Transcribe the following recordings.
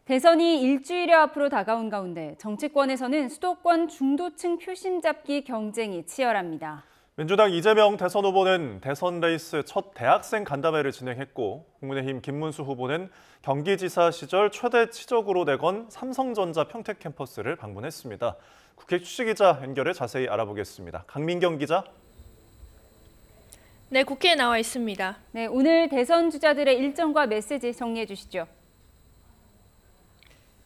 대선이 일주일여 앞으로 다가온 가운데 정치권에서는 수도권 중도층 표심 잡기 경쟁이 치열합니다. 민주당 이재명 대선 후보는 대선 레이스 첫 대학생 간담회를 진행했고 국민의힘 김문수 후보는 경기지사 시절 최대 치적으로 내건 삼성전자 평택 캠퍼스를 방문했습니다. 국회 취재기자 연결해 자세히 알아보겠습니다. 강민경 기자. 네, 국회에 나와 있습니다. 네, 오늘 대선 주자들의 일정과 메시지 정리해 주시죠.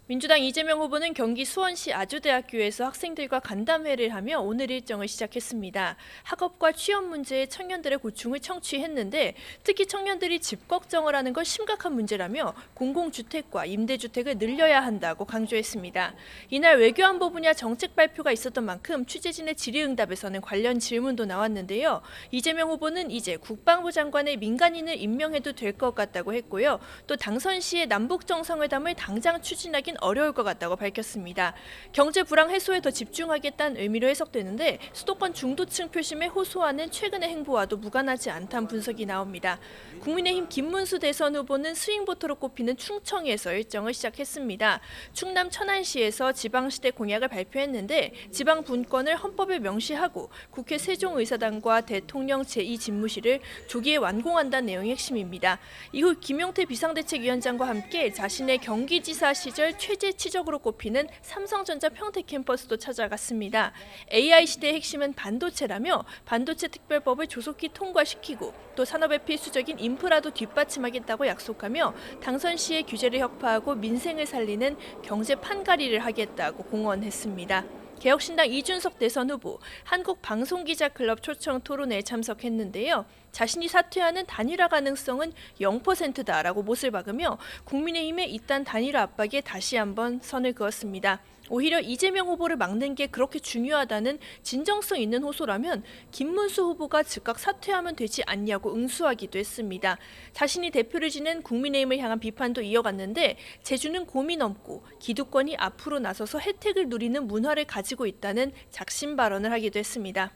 민주당 이재명 후보는 경기 수원시 아주대학교에서 학생들과 간담회를 하며 오늘 일정을 시작했습니다. 학업과 취업 문제에 청년들의 고충을 청취했는데 특히 청년들이 집 걱정을 하는 건 심각한 문제라며 공공주택과 임대주택을 늘려야 한다고 강조했습니다. 이날 외교안보 분야 정책 발표가 있었던 만큼 취재진의 질의응답에서는 관련 질문도 나왔는데요. 이재명 후보는 이제 국방부 장관의 민간인을 임명해도 될 것 같다고 했고요. 또 당선 시에 남북정상회담을 당장 추진하긴 어려울 것 같다고 밝혔습니다. 경제 불황 해소에 더 집중하겠다는 의미로 해석되는데 수도권 중도층 표심에 호소하는 최근의 행보와도 무관하지 않다는 분석이 나옵니다. 국민의힘 김문수 대선 후보는 스윙보터로 꼽히는 충청에서 일정을 시작했습니다. 충남 천안시에서 지방시대 공약을 발표했는데 지방 분권을 헌법에 명시하고 국회 세종의사당과 대통령 제2집무실을 조기에 완공한다는 내용이 핵심입니다. 이후 김용태 비상대책위원장과 함께 자신의 경기지사 시절 최대 치적으로 꼽히는 삼성전자 평택 캠퍼스도 찾아갔습니다. AI 시대의 핵심은 반도체라며 반도체 특별법을 조속히 통과시키고 또 산업의 필수적인 인프라도 뒷받침하겠다고 약속하며 당선 시에 규제를 혁파하고 민생을 살리는 경제 판가리를 하겠다고 공언했습니다. 개혁신당 이준석 대선 후보 한국방송기자클럽 초청 토론회에 참석했는데요. 자신이 사퇴하는 단일화 가능성은 0%다라고 못을 박으며 국민의힘의 이딴 단일화 압박에 다시 한번 선을 그었습니다. 오히려 이재명 후보를 막는 게 그렇게 중요하다는 진정성 있는 호소라면 김문수 후보가 즉각 사퇴하면 되지 않냐고 응수하기도 했습니다. 자신이 대표를 지낸 국민의힘을 향한 비판도 이어갔는데 제주는 고민 없고 기득권이 앞으로 나서서 혜택을 누리는 문화를 가지고 있다는 작심 발언을 하기도 했습니다.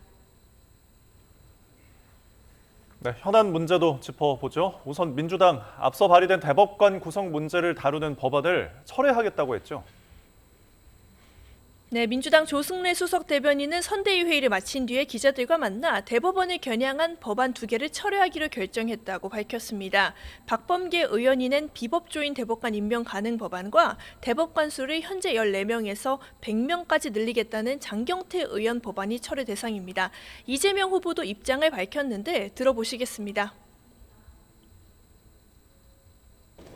네, 현안 문제도 짚어보죠. 우선 민주당 앞서 발의된 대법관 구성 문제를 다루는 법안을 철회하겠다고 했죠. 네, 민주당 조승래 수석 대변인은 선대위 회의를 마친 뒤에 기자들과 만나 대법원을 겨냥한 법안 2개를 철회하기로 결정했다고 밝혔습니다. 박범계 의원이 낸 비법조인 대법관 임명 가능 법안과 대법관 수를 현재 14명에서 100명까지 늘리겠다는 장경태 의원 법안이 철회 대상입니다. 이재명 후보도 입장을 밝혔는데 들어보시겠습니다.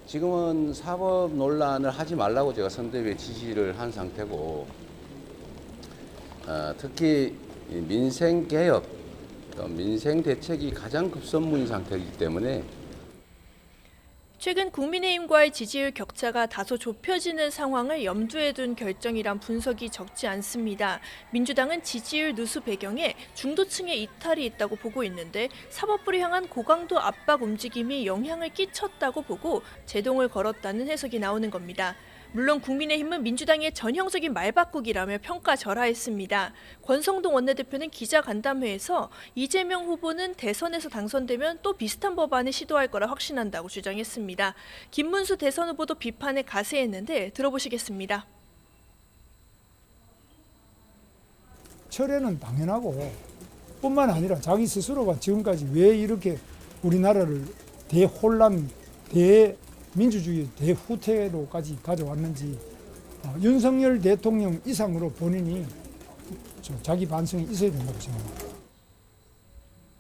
지금은 사법 논란을 하지 말라고 제가 선대위에 지시를 한 상태고 특히 민생개혁, 민생대책이 가장 급선무인 상태이기 때문에 최근 국민의힘과의 지지율 격차가 다소 좁혀지는 상황을 염두에 둔 결정이란 분석이 적지 않습니다. 민주당은 지지율 누수 배경에 중도층의 이탈이 있다고 보고 있는데 사법부를 향한 고강도 압박 움직임이 영향을 끼쳤다고 보고 제동을 걸었다는 해석이 나오는 겁니다. 물론 국민의힘은 민주당의 전형적인 말바꾸기라며 평가절하했습니다. 권성동 원내대표는 기자간담회에서 이재명 후보는 대선에서 당선되면 또 비슷한 법안을 시도할 거라 확신한다고 주장했습니다. 김문수 대선 후보도 비판에 가세했는데 들어보시겠습니다. 철회는 당연하고 뿐만 아니라 자기 스스로가 지금까지 왜 이렇게 우리나라를 대혼란, 민주주의 대후퇴로까지 가져왔는지 윤석열 대통령 이상으로 본인이 자기 반성이 있어야 된다고 생각합니다.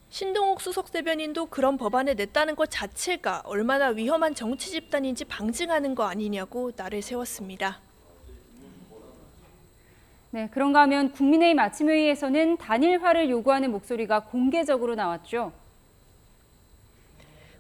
신동욱 수석 대변인도 그런 법안을 냈다는 것 자체가 얼마나 위험한 정치 집단인지 방증하는 거 아니냐고 날을 세웠습니다. 네, 그런가 하면 국민의힘 아침 회의에서는 단일화를 요구하는 목소리가 공개적으로 나왔죠.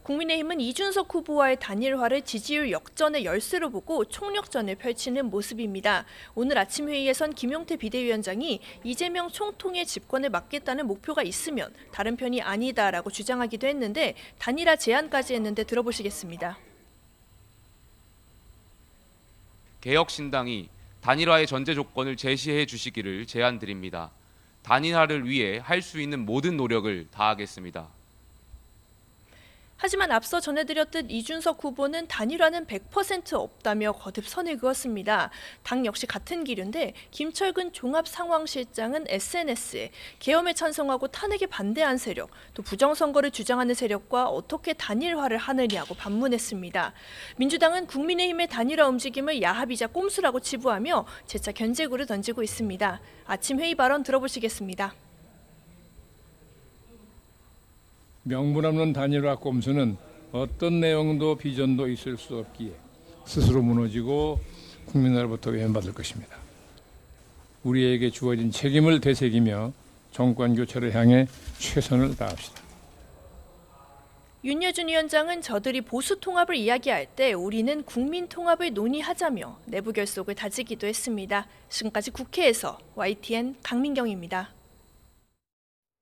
국민의힘은 이준석 후보와의 단일화를 지지율 역전의 열쇠로 보고 총력전을 펼치는 모습입니다. 오늘 아침 회의에선 김용태 비대위원장이 이재명 총통의 집권을 막겠다는 목표가 있으면 다른 편이 아니다라고 주장하기도 했는데 단일화 제안까지 했는데 들어보시겠습니다. 개혁신당이 단일화의 전제 조건을 제시해 주시기를 제안드립니다. 단일화를 위해 할 수 있는 모든 노력을 다하겠습니다. 하지만 앞서 전해드렸듯 이준석 후보는 단일화는 100% 없다며 거듭 선을 그었습니다. 당 역시 같은 기류인데 김철근 종합상황실장은 SNS에 계엄에 찬성하고 탄핵에 반대한 세력, 또 부정선거를 주장하는 세력과 어떻게 단일화를 하느냐고 반문했습니다. 민주당은 국민의힘의 단일화 움직임을 야합이자 꼼수라고 치부하며 재차 견제구를 던지고 있습니다. 아침 회의 발언 들어보시겠습니다. 명분 없는 단일화 꼼수는 어떤 내용도 비전도 있을 수 없기에 스스로 무너지고 국민으로부터 외면받을 것입니다. 우리에게 주어진 책임을 되새기며 정권 교체를 향해 최선을 다합시다. 윤여준 위원장은 저들이 보수 통합을 이야기할 때 우리는 국민 통합을 논의하자며 내부 결속을 다지기도 했습니다. 지금까지 국회에서 YTN 강민경입니다.